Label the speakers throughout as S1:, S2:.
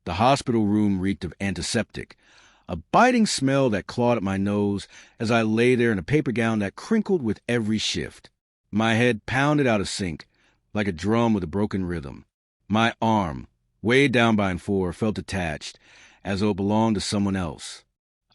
S1: The hospital room reeked of antiseptic, a biting smell that clawed at my nose as I lay there in a paper gown that crinkled with every shift. My head pounded out of sync, like a drum with a broken rhythm. My arm, weighed down by four, felt detached, as though it belonged to someone else.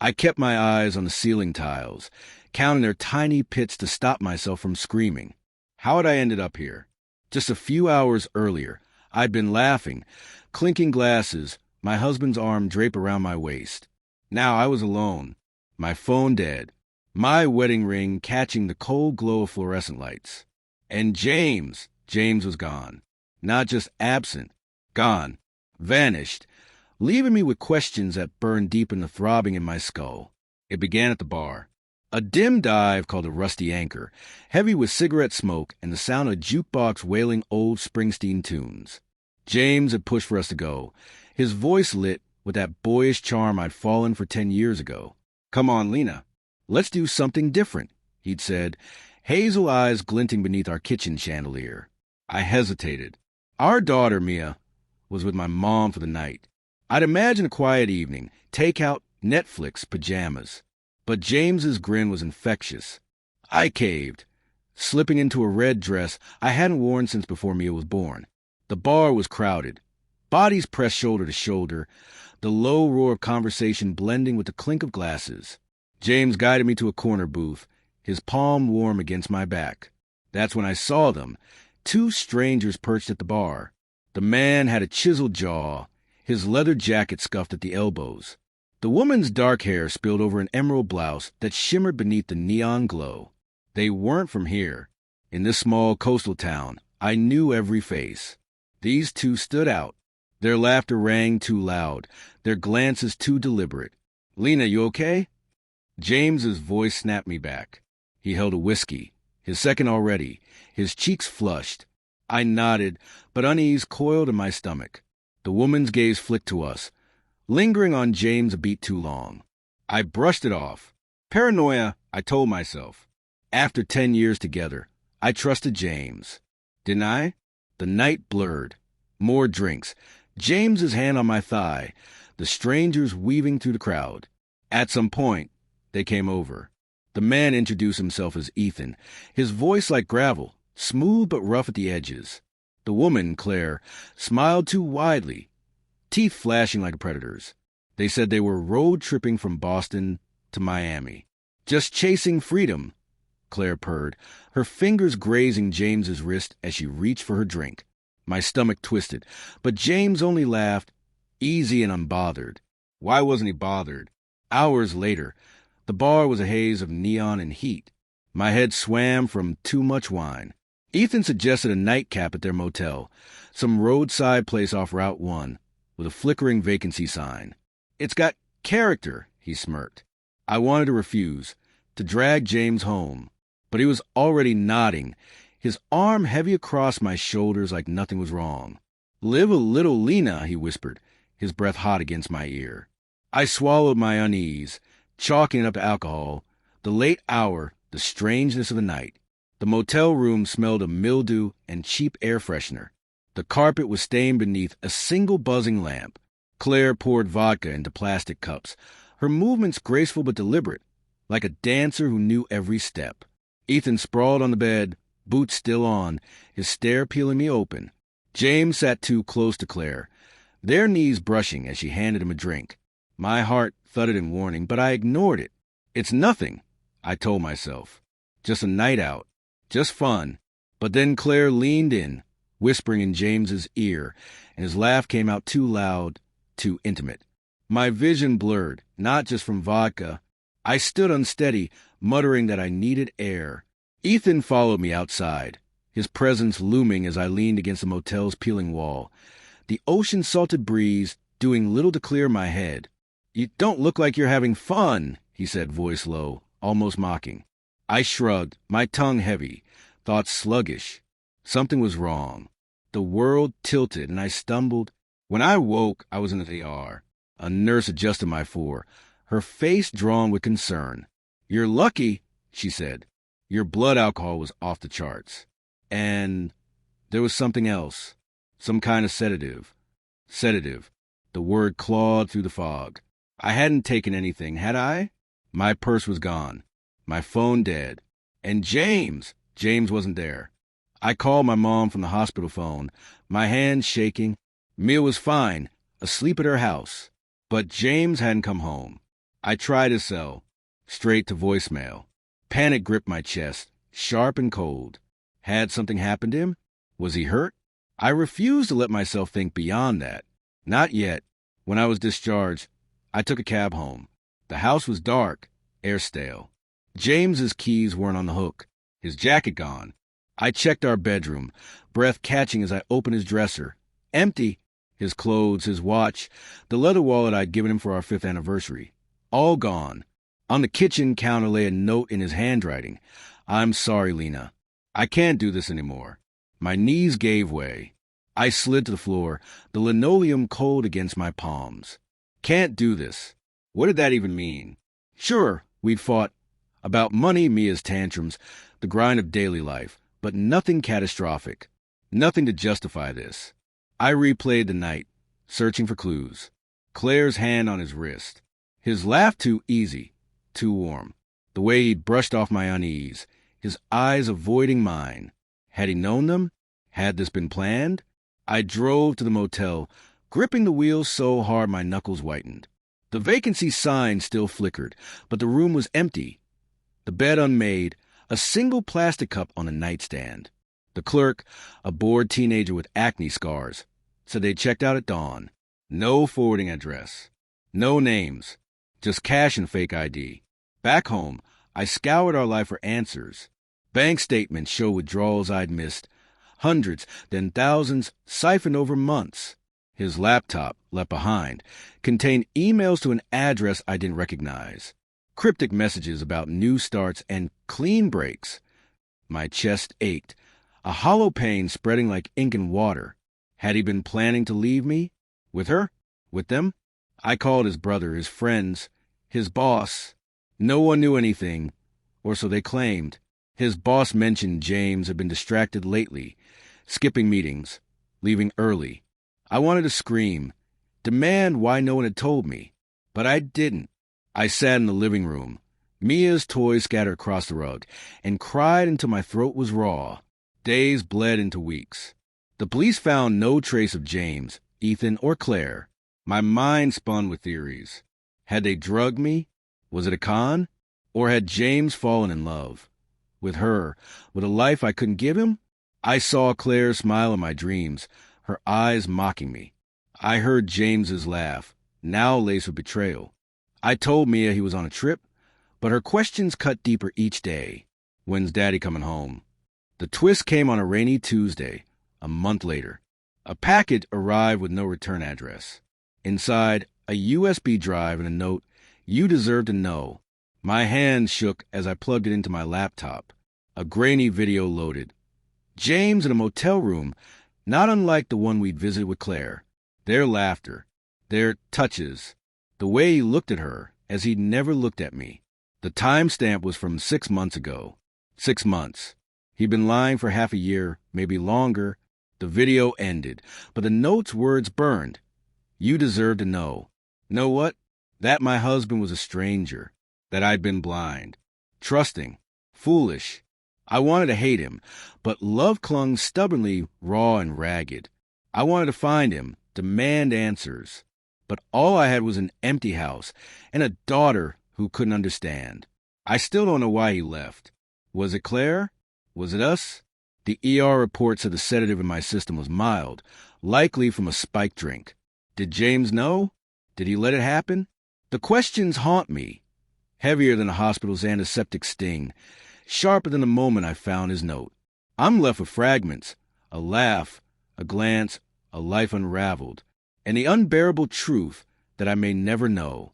S1: I kept my eyes on the ceiling tiles, counting their tiny pits to stop myself from screaming. How had I ended up here? Just a few hours earlier, I'd been laughing, clinking glasses, my husband's arm draped around my waist. Now I was alone, my phone dead, my wedding ring catching the cold glow of fluorescent lights. And James was gone. Not just absent, gone, vanished, leaving me with questions that burned deep in the throbbing in my skull. It began at the bar. A dim dive called the Rusty Anchor, heavy with cigarette smoke and the sound of jukebox wailing old Springsteen tunes. James had pushed for us to go, his voice lit with that boyish charm I'd fallen for 10 years ago. "Come on, Lena. Let's do something different," he'd said, hazel eyes glinting beneath our kitchen chandelier. I hesitated. Our daughter, Mia, was with my mom for the night. I'd imagined a quiet evening, takeout, Netflix, pajamas. But James's grin was infectious. I caved, slipping into a red dress I hadn't worn since before Mia was born. The bar was crowded. Bodies pressed shoulder to shoulder, the low roar of conversation blending with the clink of glasses. James guided me to a corner booth, his palm warm against my back. That's when I saw them, two strangers perched at the bar. The man had a chiseled jaw, his leather jacket scuffed at the elbows. The woman's dark hair spilled over an emerald blouse that shimmered beneath the neon glow. They weren't from here. In this small coastal town, I knew every face. These two stood out. Their laughter rang too loud, their glances too deliberate. "Lena, you okay?" James's voice snapped me back. He held a whiskey, his second already, his cheeks flushed. I nodded, but unease coiled in my stomach. The woman's gaze flicked to us, lingering on James a beat too long. I brushed it off. Paranoia, I told myself. After 10 years together, I trusted James. Didn't I? The night blurred. More drinks. James's hand on my thigh. The strangers weaving through the crowd. At some point, they came over. The man introduced himself as Ethan, his voice like gravel, smooth but rough at the edges. The woman, Claire, smiled too widely, teeth flashing like a predator's. They said they were road-tripping from Boston to Miami. "Just chasing freedom," Claire purred, her fingers grazing James's wrist as she reached for her drink. My stomach twisted, but James only laughed, easy and unbothered. Why wasn't he bothered? Hours later, the bar was a haze of neon and heat. My head swam from too much wine. Ethan suggested a nightcap at their motel, some roadside place off Route 1, with a flickering vacancy sign. "It's got character," he smirked. I wanted to refuse, to drag James home, but he was already nodding, his arm heavy across my shoulders like nothing was wrong. "Live a little, Lena," he whispered, his breath hot against my ear. I swallowed my unease, chalking it up to alcohol, the late hour, the strangeness of the night. The motel room smelled of mildew and cheap air freshener. The carpet was stained beneath a single buzzing lamp. Claire poured vodka into plastic cups, her movements graceful but deliberate, like a dancer who knew every step. Ethan sprawled on the bed, boots still on, his stare peeling me open. James sat too close to Claire, their knees brushing as she handed him a drink. My heart thudded in warning, but I ignored it. "It's nothing," I told myself. "Just a night out. Just fun." But then Claire leaned in, whispering in James's ear, and his laugh came out too loud, too intimate. My vision blurred, not just from vodka. I stood unsteady, muttering that I needed air. Ethan followed me outside, his presence looming as I leaned against the motel's peeling wall, the ocean-salted breeze doing little to clear my head. "You don't look like you're having fun," he said, voice low, almost mocking. I shrugged, my tongue heavy, thoughts sluggish. Something was wrong. The world tilted, and I stumbled. When I woke, I was in the ER. A nurse adjusted my four, her face drawn with concern. "You're lucky," she said. "Your blood alcohol was off the charts. And there was something else. Some kind of sedative. Sedative. The word clawed through the fog. I hadn't taken anything, had I? My purse was gone. My phone dead. And James wasn't there. I called my mom from the hospital phone, my hands shaking. Mia was fine, asleep at her house. But James hadn't come home. I tried his cell. Straight to voicemail. Panic gripped my chest, sharp and cold. Had something happened to him? Was he hurt? I refused to let myself think beyond that. Not yet. When I was discharged, I took a cab home. The house was dark, air stale. James's keys weren't on the hook, his jacket gone. I checked our bedroom, breath catching as I opened his dresser. Empty. His clothes, his watch, the leather wallet I'd given him for our 5th anniversary. All gone. On the kitchen counter lay a note in his handwriting. I'm sorry, Lena. I can't do this anymore. My knees gave way. I slid to the floor, the linoleum cold against my palms. Can't do this. What did that even mean? Sure, we'd fought about money, Mia's tantrums, the grind of daily life, but nothing catastrophic. Nothing to justify this. I replayed the night, searching for clues. Claire's hand on his wrist. His laugh too easy, too warm. The way he'd brushed off my unease, his eyes avoiding mine. Had he known them? Had this been planned? I drove to the motel, gripping the wheel so hard my knuckles whitened. The vacancy sign still flickered, but the room was empty. The bed unmade, a single plastic cup on a nightstand. The clerk, a bored teenager with acne scars, said they checked out at dawn. No forwarding address. No names. Just cash and fake ID. Back home, I scoured our life for answers. Bank statements show withdrawals I'd missed. Hundreds, then thousands, siphoned over months. His laptop, left behind, contained emails to an address I didn't recognize. Cryptic messages about new starts and clean breaks. My chest ached. A hollow pain spreading like ink and water. Had he been planning to leave me? With her? With them? I called his brother, his friends, his boss. No one knew anything, or so they claimed. His boss mentioned James had been distracted lately, skipping meetings, leaving early. I wanted to scream, demand why no one had told me, but I didn't. I sat in the living room, Mia's toys scattered across the rug, and cried until my throat was raw. Days bled into weeks. The police found no trace of James, Ethan, or Claire. My mind spun with theories. Had they drugged me? Was it a con? Or had James fallen in love? With her, with a life I couldn't give him? I saw Claire smile in my dreams, her eyes mocking me. I heard James's laugh, now laced with betrayal. I told Mia he was on a trip, but her questions cut deeper each day. When's Daddy coming home? The twist came on a rainy Tuesday, a month later. A package arrived with no return address. Inside, a USB drive and a note, "You deserve to know." My hand shook as I plugged it into my laptop. A grainy video loaded. James in a motel room, not unlike the one we'd visited with Claire. Their laughter, their touches, the way he looked at her as he'd never looked at me. The timestamp was from 6 months ago. 6 months. He'd been lying for half a year, maybe longer. The video ended, but the note's words burned. You deserve to know. Know what? That my husband was a stranger. That I'd been blind. Trusting. Foolish. I wanted to hate him, but love clung stubbornly raw and ragged. I wanted to find him, demand answers. But all I had was an empty house and a daughter who couldn't understand. I still don't know why he left. Was it Claire? Was it us? The ER report said the sedative in my system was mild, likely from a spiked drink. Did James know? Did he let it happen? The questions haunt me. Heavier than a hospital's antiseptic sting, sharper than the moment I found his note. I'm left with fragments, a laugh, a glance, a life unraveled, and the unbearable truth that I may never know.